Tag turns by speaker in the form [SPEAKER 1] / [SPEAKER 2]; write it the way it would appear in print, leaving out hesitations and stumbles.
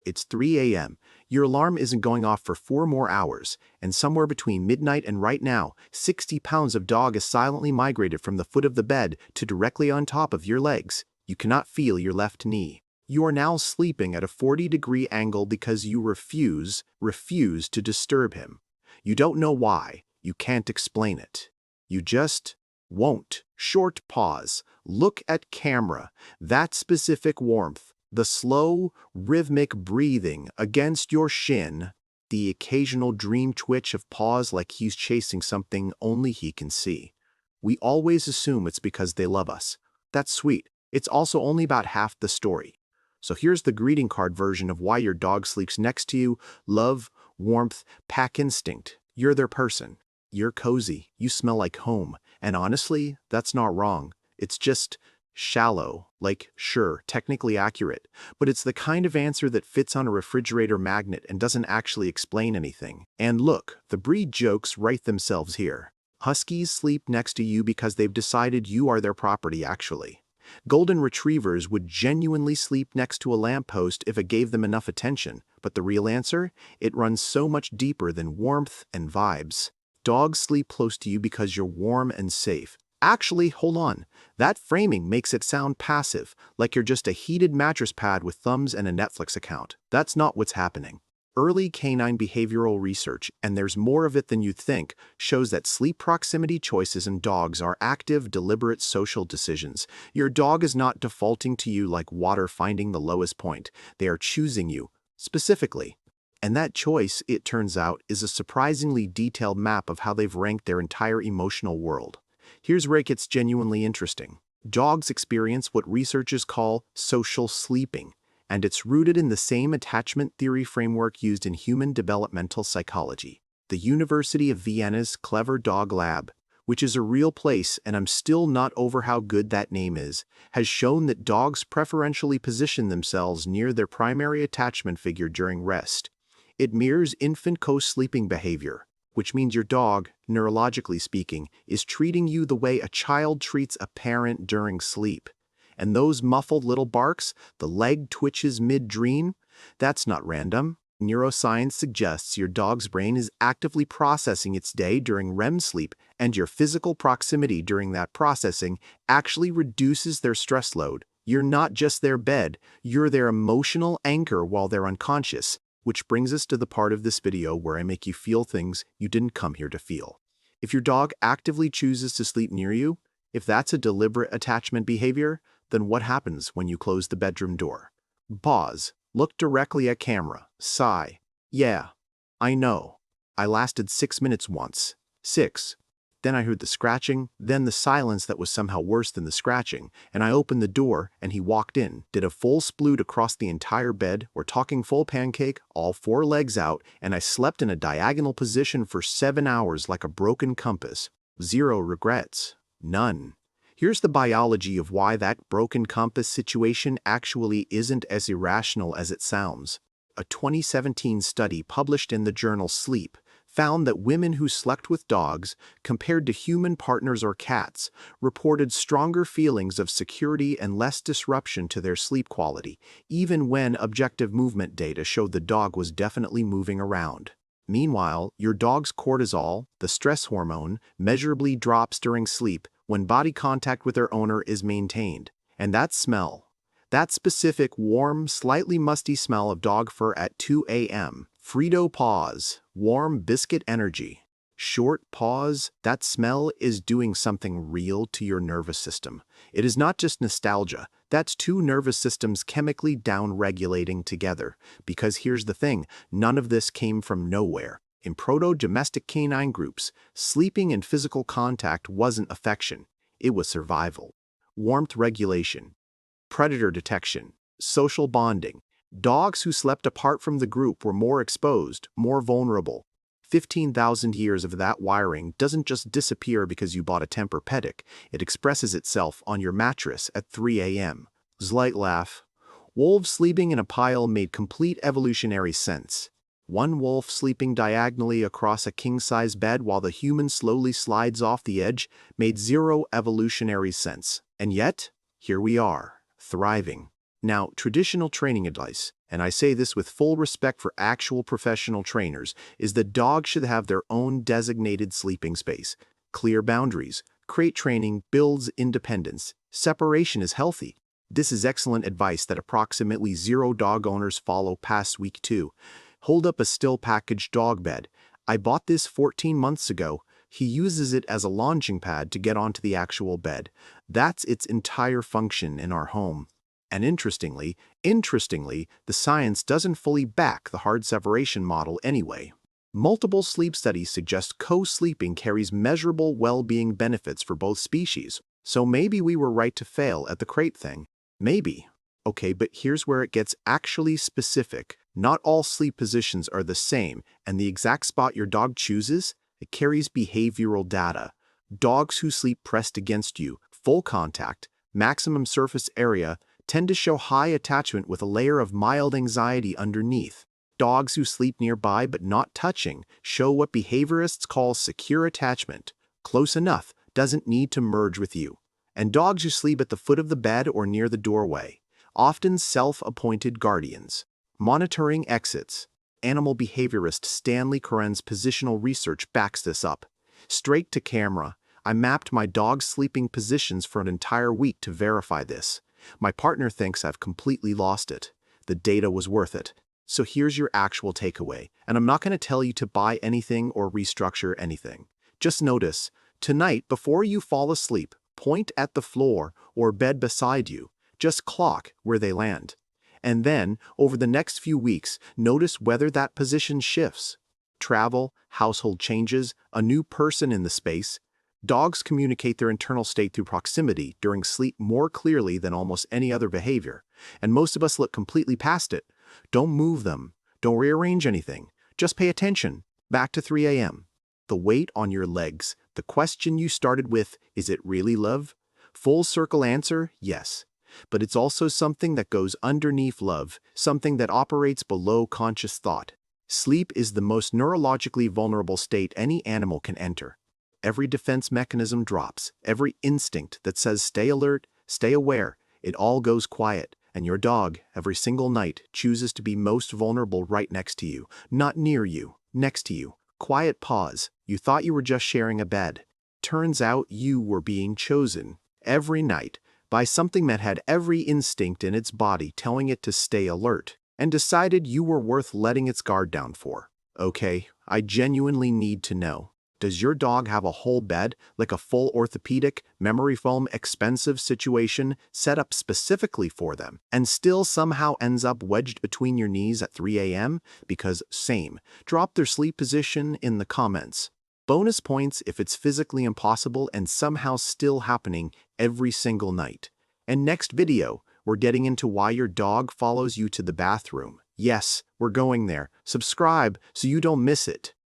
[SPEAKER 1] It's 3 a.m. Your alarm isn't going off for 4 more hours, and somewhere between midnight and right now, 60 pounds of dog is silently migrated from the foot of the bed to directly on top of your legs. You cannot feel your left knee. You are now sleeping at a 40-degree angle because you refuse to disturb him. You don't know why. You can't explain it. You just won't. Short pause. Look at camera. That specific warmth, the slow, rhythmic breathing against your shin, the occasional dream twitch of paws like he's chasing something only he can see. We always assume it's because they love us. That's sweet. It's also only about half the story. So here's the greeting card version of why your dog sleeps next to you. Love, warmth, pack instinct. You're their person. You're cozy. You smell like home. And honestly, that's not wrong. It's just shallow, like, sure, technically accurate, but it's the kind of answer that fits on a refrigerator magnet and doesn't actually explain anything. And look, the breed jokes write themselves here. Huskies sleep next to you because they've decided you are their property, actually. Golden retrievers would genuinely sleep next to a lamppost if it gave them enough attention, but the real answer? It runs so much deeper than warmth and vibes. Dogs sleep close to you because you're warm and safe. Actually, hold on. That framing makes it sound passive, like you're just a heated mattress pad with thumbs and a Netflix account. That's not what's happening. Early canine behavioral research, and there's more of it than you'd think, shows that sleep proximity choices in dogs are active, deliberate social decisions. Your dog is not defaulting to you like water finding the lowest point. They are choosing you, specifically. And that choice, it turns out, is a surprisingly detailed map of how they've ranked their entire emotional world. Here's where it gets genuinely interesting. Dogs experience what researchers call social sleeping, and it's rooted in the same attachment theory framework used in human developmental psychology. The University of Vienna's Clever Dog Lab, which is a real place and I'm still not over how good that name is, has shown that dogs preferentially position themselves near their primary attachment figure during rest. It mirrors infant co-sleeping behavior, which means your dog, neurologically speaking, is treating you the way a child treats a parent during sleep. And those muffled little barks, the leg twitches mid-dream, that's not random. Neuroscience suggests your dog's brain is actively processing its day during REM sleep, and your physical proximity during that processing actually reduces their stress load. You're not just their bed, you're their emotional anchor while they're unconscious. Which brings us to the part of this video where I make you feel things you didn't come here to feel. If your dog actively chooses to sleep near you, if that's a deliberate attachment behavior, then what happens when you close the bedroom door? Pause, look directly at camera, sigh. Yeah, I know. I lasted 6 minutes once. 6. Then I heard the scratching, then the silence that was somehow worse than the scratching, and I opened the door and he walked in, did a full sploot across the entire bed, we're talking full pancake, all 4 legs out, and I slept in a diagonal position for 7 hours like a broken compass. 0 regrets. None. Here's the biology of why that broken compass situation actually isn't as irrational as it sounds. A 2017 study published in the journal Sleep found that women who slept with dogs, compared to human partners or cats, reported stronger feelings of security and less disruption to their sleep quality, even when objective movement data showed the dog was definitely moving around. Meanwhile, your dog's cortisol, the stress hormone, measurably drops during sleep when body contact with their owner is maintained. And that smell, that specific warm, slightly musty smell of dog fur at 2 a.m., Frito pause, warm biscuit energy. Short pause, that smell is doing something real to your nervous system. It is not just nostalgia, that's 2 nervous systems chemically down-regulating together. Because here's the thing, none of this came from nowhere. In proto-domestic canine groups, sleeping and physical contact wasn't affection, it was survival. Warmth regulation, predator detection, social bonding. Dogs who slept apart from the group were more exposed, more vulnerable. 15,000 years of that wiring doesn't just disappear because you bought a Tempur-Pedic, it expresses itself on your mattress at 3 a.m. Slight laugh. Wolves sleeping in a pile made complete evolutionary sense. One wolf sleeping diagonally across a king-size bed while the human slowly slides off the edge made 0 evolutionary sense. And yet, here we are, thriving. Now, traditional training advice, and I say this with full respect for actual professional trainers, is that dogs should have their own designated sleeping space. Clear boundaries. Crate training builds independence. Separation is healthy. This is excellent advice that approximately 0 dog owners follow past week 2. Hold up a still packaged dog bed. I bought this 14 months ago. He uses it as a launching pad to get onto the actual bed. That's its entire function in our home. And interestingly, the science doesn't fully back the hard separation model anyway. Multiple sleep studies suggest co-sleeping carries measurable well-being benefits for both species. So maybe we were right to fail at the crate thing. Maybe. Okay, but here's where it gets actually specific. Not all sleep positions are the same, and the exact spot your dog chooses, it carries behavioral data. Dogs who sleep pressed against you, full contact, maximum surface area, tend to show high attachment with a layer of mild anxiety underneath. Dogs who sleep nearby but not touching show what behaviorists call secure attachment. Close enough, doesn't need to merge with you. And dogs who sleep at the foot of the bed or near the doorway, often self-appointed guardians. Monitoring exits. Animal behaviorist Stanley Coren's positional research backs this up. Straight to camera, I mapped my dog's sleeping positions for an entire week to verify this. My partner thinks I've completely lost it. The data was worth it. So here's your actual takeaway, and I'm not going to tell you to buy anything or restructure anything. Just notice, tonight before you fall asleep, point at the floor or bed beside you. Just clock where they land. And then, over the next few weeks, notice whether that position shifts. Travel, household changes, a new person in the space. Dogs communicate their internal state through proximity during sleep more clearly than almost any other behavior, and most of us look completely past it. Don't move them. Don't rearrange anything. Just pay attention. Back to 3 a.m. The weight on your legs. The question you started with, is it really love? Full circle answer, yes. But it's also something that goes underneath love, something that operates below conscious thought. Sleep is the most neurologically vulnerable state any animal can enter. Every defense mechanism drops, every instinct that says stay alert, stay aware, it all goes quiet, and your dog, every single night, chooses to be most vulnerable right next to you, not near you, next to you. Quiet pause. You thought you were just sharing a bed. Turns out you were being chosen, every night, by something that had every instinct in its body telling it to stay alert, and decided you were worth letting its guard down for. Okay, I genuinely need to know. Does your dog have a whole bed, like a full orthopedic, memory foam, expensive situation set up specifically for them, and still somehow ends up wedged between your knees at 3 a.m.? Because same. Drop their sleep position in the comments. Bonus points if it's physically impossible and somehow still happening every single night. And next video, we're getting into why your dog follows you to the bathroom. Yes, we're going there. Subscribe so you don't miss it.